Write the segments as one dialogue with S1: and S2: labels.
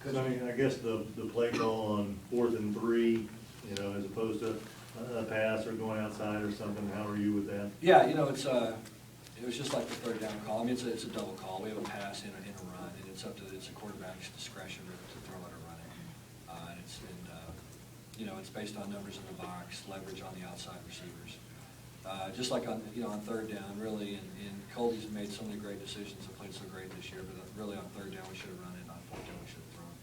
S1: So, I mean, I guess the play call on 4th and 3, you know, as opposed to a pass or going outside or something, how are you with that?
S2: Yeah, you know, it was just like the third down call. I mean, it's a double call. We have a pass and a run, and it's a quarterback's discretion to throw it or run it. You know, it's based on numbers in the box, leverage on the outside receivers. Just like on, you know, on third down, really, and Colby's made so many great decisions and played so great this year, but really on third down, we should have run it, on fourth down, we should have thrown.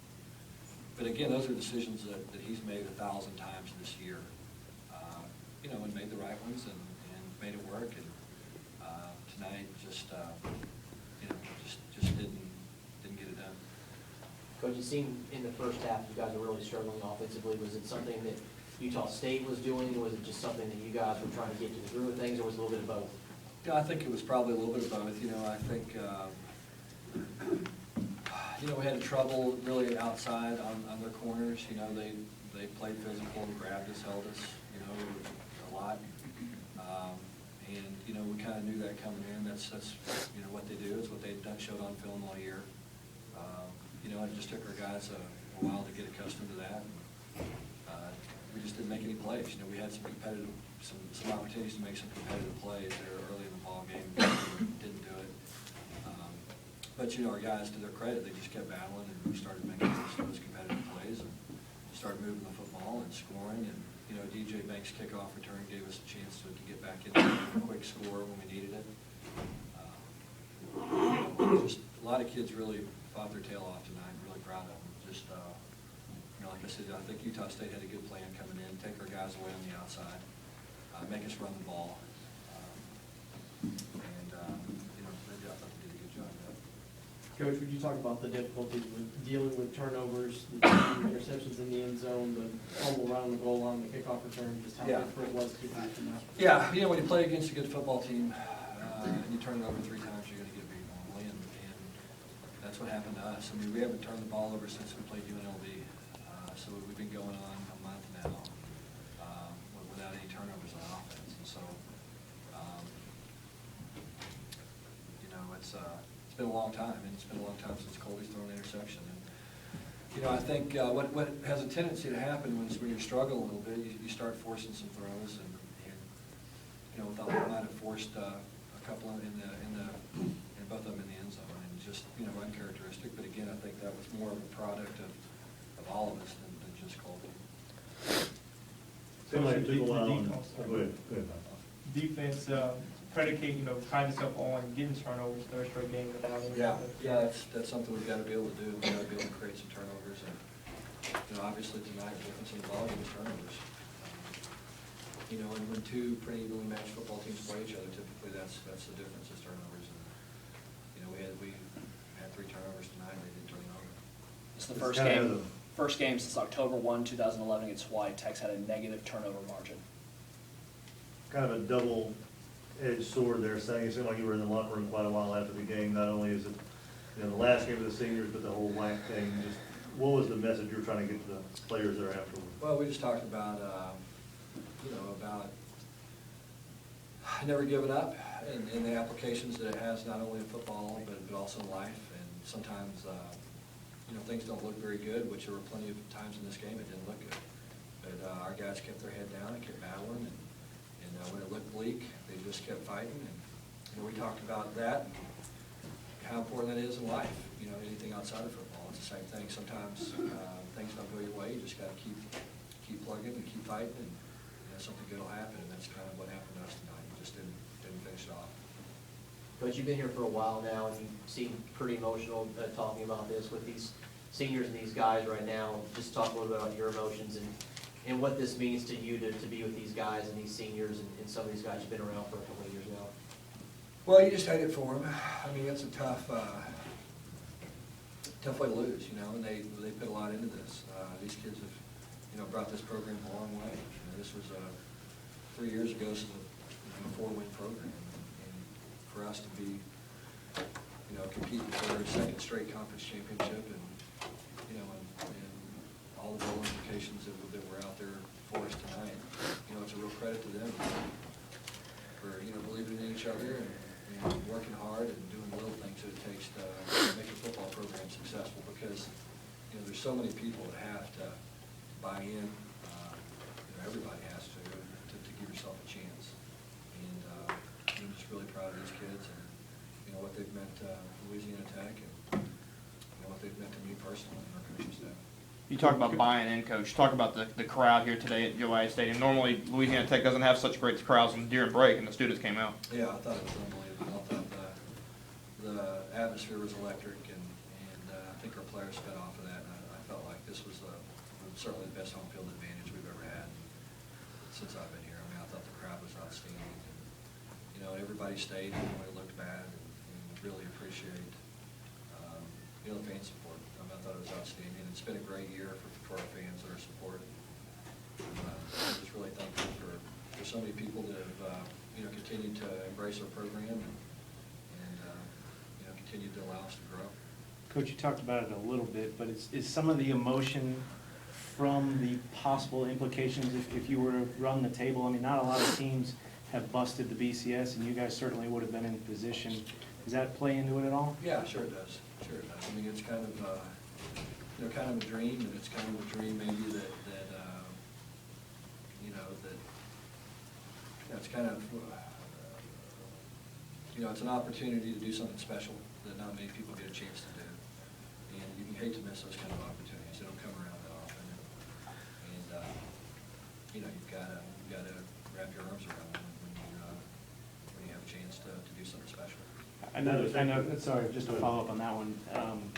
S2: But again, those are decisions that he's made 1,000 times this year. You know, and made the right ones and made it work, and tonight just, you know, just didn't get it done.
S3: Coach, it seemed in the first half you guys were really struggling offensively. Was it something that Utah State was doing, or was it just something that you guys were trying to get to the groove of things, or was it a little bit of both?
S2: Yeah, I think it was probably a little bit of both. You know, I think, you know, we had trouble really outside on their corners. You know, they played physical, grabbed us, held us, you know, a lot. And, you know, we kind of knew that coming in. That's you know, what they do. It's what they've done, showed on film all year. You know, it just took our guys a while to get accustomed to that. We just didn't make any plays. You know, we had some opportunities to make some competitive plays there early in the ball game. Didn't do it. But, you know, our guys, to their credit, they just kept battling, and we started making those competitive plays and started moving the football and scoring. And, you know, DJ Banks' kickoff return gave us a chance to get back into a quick score when we needed it. Just a lot of kids really fought their tail off tonight. Really proud of them. Just, you know, like I said, I think Utah State had a good plan coming in, take our guys away on the outside, make us run the ball. You know, I thought they did a good job of that.
S4: Coach, would you talk about the difficulties with dealing with turnovers, the interceptions in the end zone, the fumble around the goal line, the kickoff return, just how difficult it was to get back from that?
S2: Yeah, you know, when you play against a good football team, and you turn it over 3 times, you're going to get beat normally, and that's what happened to us. I mean, we haven't turned the ball over since we played UNLV, so we've been going on a month now without any turnovers on offense, and so, you know, it's been a long time, and it's been a long time since Colby's thrown an interception. And you know, I think what has a tendency to happen when you're struggling a little bit, you start forcing some throws, and you know, we might have forced a couple in both of them in the end zone, and just, you know, uncharacteristic. But again, I think that was more of a product of all of us than just Colby.
S1: Seemed like it took a while.
S5: Go ahead. Defense predicate, you know, trying this up on getting turnovers, third straight game without any.
S2: Yeah, that's something we've got to be able to do. We've got to be able to create some turnovers, and you know, obviously tonight, difference in volume is turnovers. You know, and when 2 pretty evenly matched football teams play each other, typically that's the difference is turnovers. And you know, we had 3 turnovers tonight. They didn't turn it over.
S6: It's the first game since October 1, 2011 against Hawaii. Tech's had a negative turnover margin.
S1: Kind of a double-edged sword there, saying it seemed like you were in the locker room quite a while after the game. Not only is it, you know, the last game of the seniors, but the whole WAC thing. Just what was the message you were trying to get to the players there afterwards?
S2: Well, we just talked about, you know, about never giving up and the applications that it has not only in football but also in life. And sometimes, you know, things don't look very good, which there were plenty of times in this game it didn't look good. But our guys kept their head down and kept battling, and when it looked bleak, they just kept fighting. And you know, we talked about that, and how important that is in life. You know, anything outside of football, it's the same thing. Sometimes things don't go your way. You just got to keep plugging and keep fighting, and you know, something good will happen. And that's kind of what happened to us tonight. We just didn't finish it off.
S3: Coach, you've been here for a while now, and you seem pretty emotional talking about this with these seniors and these guys right now. Just talk a little bit about your emotions and what this means to you to be with these guys and these seniors and some of these guys you've been around for a couple of years now.
S2: Well, you just hate it for them. I mean, it's a tough way to lose, you know, and they put a lot into this. These kids have, you know, brought this program a long way. You know, this was 3 years ago, this was a 4-win program. And for us to be, you know, competing for a second straight conference championship, and you know, and all the goal implications that were out there for us tonight, you know, it's a real credit to them for, you know, believing in each other and working hard and doing the little things that it takes to make a football program successful. Because, you know, there's so many people that have to buy in. Everybody has to give yourself a chance. And I'm just really proud of these kids and, what they've meant to Louisiana Tech and, what they've meant to me personally and our coaching staff.
S7: You talk about buying in, Coach. Talk about the crowd here today at Gillette Stadium. Normally, Louisiana Tech doesn't have such great crowds during break, and the students came out.
S2: Yeah, I thought it was unbelievable. I thought the atmosphere was electric, and I think our players fed off of that. And I felt like this was certainly the best home field advantage we've ever had since I've been here. I mean, I thought the crowd was outstanding. And, everybody stayed even when it looked bad, and really appreciate the fan support. I thought it was outstanding. It's been a great year for our fans that are supported. I'm just really thankful for so many people that have continued to embrace our program and continued to allow us to grow.
S8: Coach, you talked about it a little bit, but is some of the emotion from the possible implications if you were to run the table? I mean, not a lot of teams have busted the BCS, and you guys certainly would have been in position. Does that play into it at all?
S2: Yeah, sure it does. Sure it does. I mean, it's kind of kind of a dream, and it's kind of a dream maybe that it's kind of it's an opportunity to do something special that not many people get a chance to do, and you hate to miss those kind of opportunities. They don't come around that often, and you've got to wrap your arms around them when you have a chance to do something special.
S8: I know, sorry, just to follow up on that one,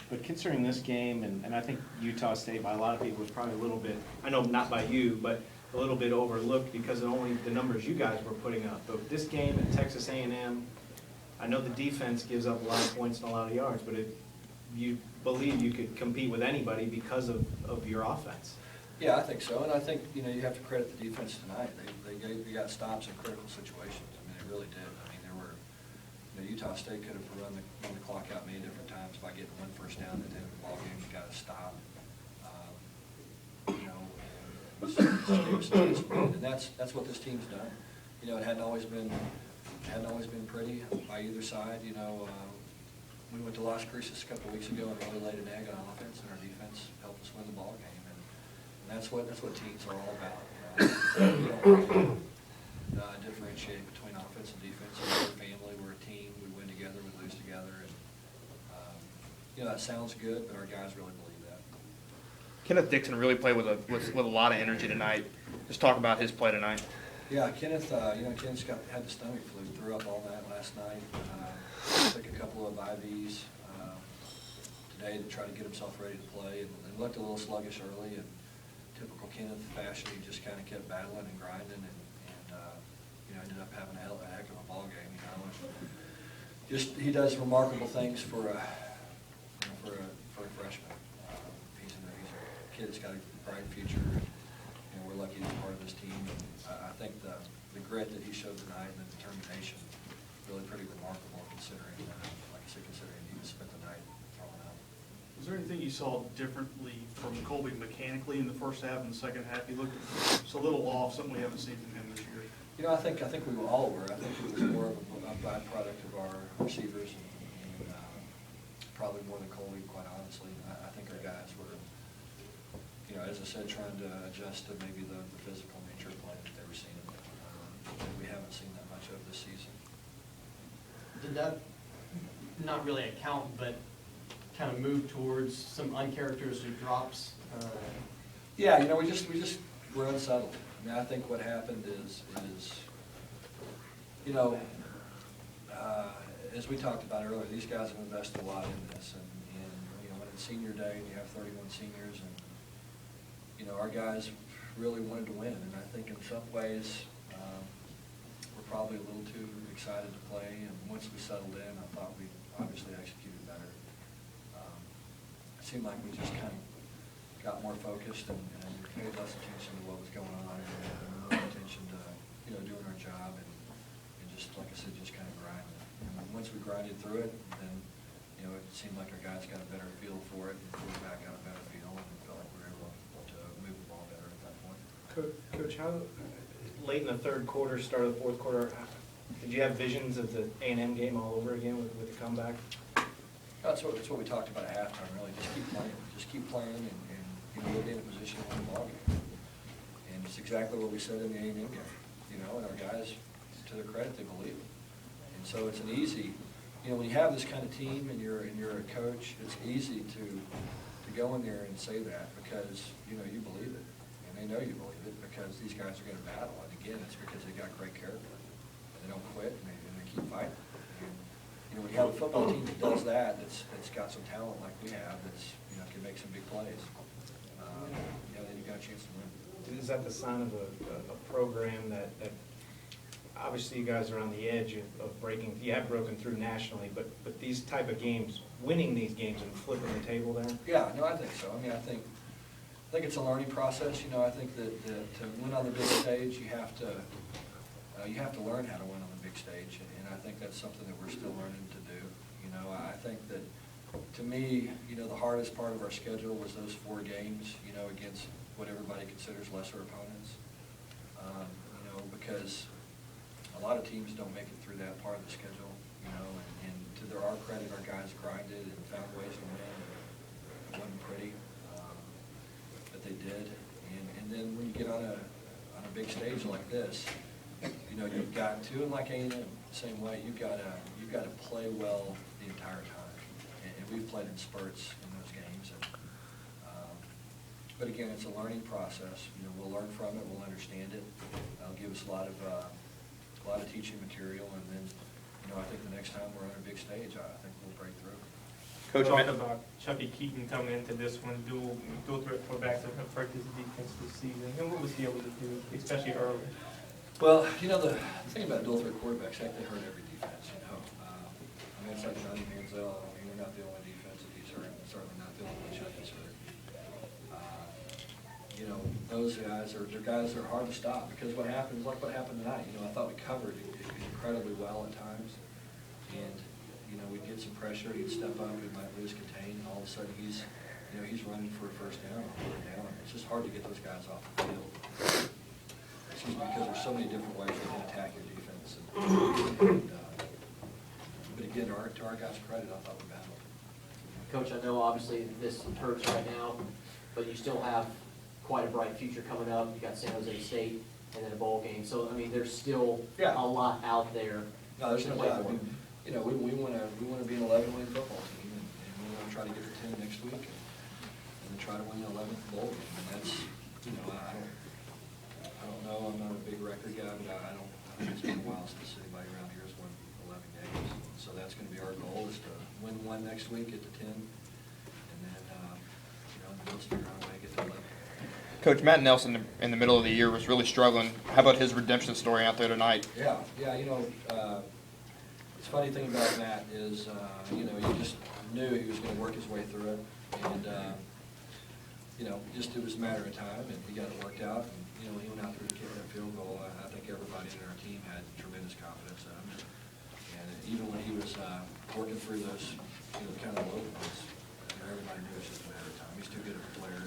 S8: but considering this game, and I think Utah State by a lot of people was probably a little bit, I know not by you, but a little bit overlooked because of only the numbers you guys were putting up. But this game at Texas A&M, I know the defense gives up a lot of points and a lot of yards, but you believe you could compete with anybody because of your offense.
S2: Yeah, I think so, and I think you have to credit the defense tonight. They got stops in critical situations. I mean, they really did. I mean, there were Utah State could have run the clock out many different times by getting one first down at the end of the ball game. You got to stop. And that's what this team's done. It hadn't always been pretty by either side. We went to Las Cruces a couple of weeks ago and really laid an egg on offense, and our defense helped us win the ball game. And that's what teams are all about. We don't differentiate between offense and defense. We're a family. We're a team. We win together. We lose together. And that sounds good, but our guys really believe that.
S7: Kenneth Dixon really played with a lot of energy tonight. Just talk about his play tonight.
S2: Yeah, Kenneth. Kenneth's had the stomach flu. Threw up all that last night. Took a couple of IVs today to try to get himself ready to play, and looked a little sluggish early. And typical Kenneth fashion, he just kind of kept battling and grinding, and ended up having a heck of a ball game. Just he does remarkable things for a freshman. He's a kid that's got a bright future, and we're lucky to be part of this team. And I think the grit that he showed tonight and the determination really pretty remarkable considering, like I said, considering he spent the night throwing out.
S9: Was there anything you saw differently from Colby mechanically in the first half and the second half? He looked just a little off, something we haven't seen from him this year.
S2: I think we all were. I think it was more of a byproduct of our receivers and probably more than Colby, quite honestly. I think our guys were, as I said, trying to adjust to maybe the physical nature of play that they were seeing. We haven't seen that much of this season.
S4: Did that not really account, but kind of move towards some uncharacteristic drops?
S2: Yeah, we just were unsettled. I mean, I think what happened is as we talked about earlier, these guys have invested a lot in this, and when it's senior day and you have 31 seniors, and our guys really wanted to win, and I think in some ways we're probably a little too excited to play, and once we settled in, I thought we obviously executed better. It seemed like we just kind of got more focused and paid less attention to what was going on, and more attention to doing our job, and just like I said, just kind of grinding. And once we grinded through it, then it seemed like our guys got a better feel for it, and quarterback got a better feel, and we felt like we were able to move the ball better at that point.
S8: Coach, how late in the third quarter, start of the fourth quarter, did you have visions of the A&M game all over again with the comeback?
S2: That's what we talked about at halftime, really, just keep playing, and you know, we'll be in a position to win the ballgame. And it's exactly what we said in the A&M game, you know, and our guys, to their credit, they believe it. And so it's an easy, you know, when you have this kind of team and you're a coach, it's easy to go in there and say that because, you know, you believe it. And they know you believe it because these guys are going to battle. And again, it's because they got great character. And they don't quit, and they keep fighting. And, you know, when you have a football team that does that, that's got some talent like we have, that's, you know, can make some big plays, you know, then you got a chance to win.
S8: Is that the sign of a program that obviously you guys are on the edge of breaking, you have broken through nationally, but these type of games, winning these games and flipping the table there?
S2: Yeah, no, I think so. I mean, I think it's a learning process. You know, I think that to win on the big stage, you have to learn how to win on the big stage, and I think that's something that we're still learning to do. You know, I think that, to me, you know, the hardest part of our schedule was those 4 games, you know, against what everybody considers lesser opponents. You know, because a lot of teams don't make it through that part of the schedule, you know, and to our credit, our guys grinded and found ways to win. It wasn't pretty, but they did. And then when you get on a big stage like this, you know, you've got to, and like A&M, same way, you've got to play well the entire time. And we've played in spurts in those games. And, but again, it's a learning process. You know, we'll learn from it, we'll understand it. It'll give us a lot of teaching material, and then, you know, I think the next time we're on a big stage, I think we'll break through.
S5: Coach, talked about Chucky Keaton coming into this one, dual threat quarterbacks that have hurt his defense this season. And what was he able to do, especially early?
S2: Well, you know, the thing about dual threat quarterbacks, heck, they hurt every defense, you know. I mean, it's like Johnny Manziel. I mean, we're not the only defense that he's hurt, and certainly not the only one Chucky's hurt. You know, those guys are hard to stop because what happens, like what happened tonight, you know, I thought we covered incredibly well at times. And, you know, we'd get some pressure, he'd step up, we might lose contain, and all of a sudden he's running for a first down or third down. It's just hard to get those guys off the field. Excuse me, because there's so many different ways you can attack your defense. But again, to our guys' credit, I thought we battled.
S3: Coach, I know obviously this hurts right now, but you still have quite a bright future coming up. You got San Jose State and then a bowl game. So, I mean, there's still a lot out there.
S2: No, there's no doubt. I mean, you know, we want to be an 11-win football team, and we want to try to get to 10 next week, and then try to win the 11th bowl game. And that's, you know, I don't know. I'm not a big record guy, but I think it's been a while since anybody around here has won 11 games. So that's going to be our goal, is to win 1 next week, get to 10, and then, you know, we'll figure out a way to get to 11.
S7: Coach, Matt Nelson in the middle of the year was really struggling. How about his redemption story out there tonight?
S2: Yeah, you know, the funny thing about Matt is, you know, you just knew he was going to work his way through it, and, you know, just it was a matter of time, and he got it worked out, and, you know, he went out there to kick that field goal. I think everybody in our team had tremendous confidence in him, and even when he was working through those, you know, kind of low points, you know, everybody knew it was just a matter of time. He's too good of a player.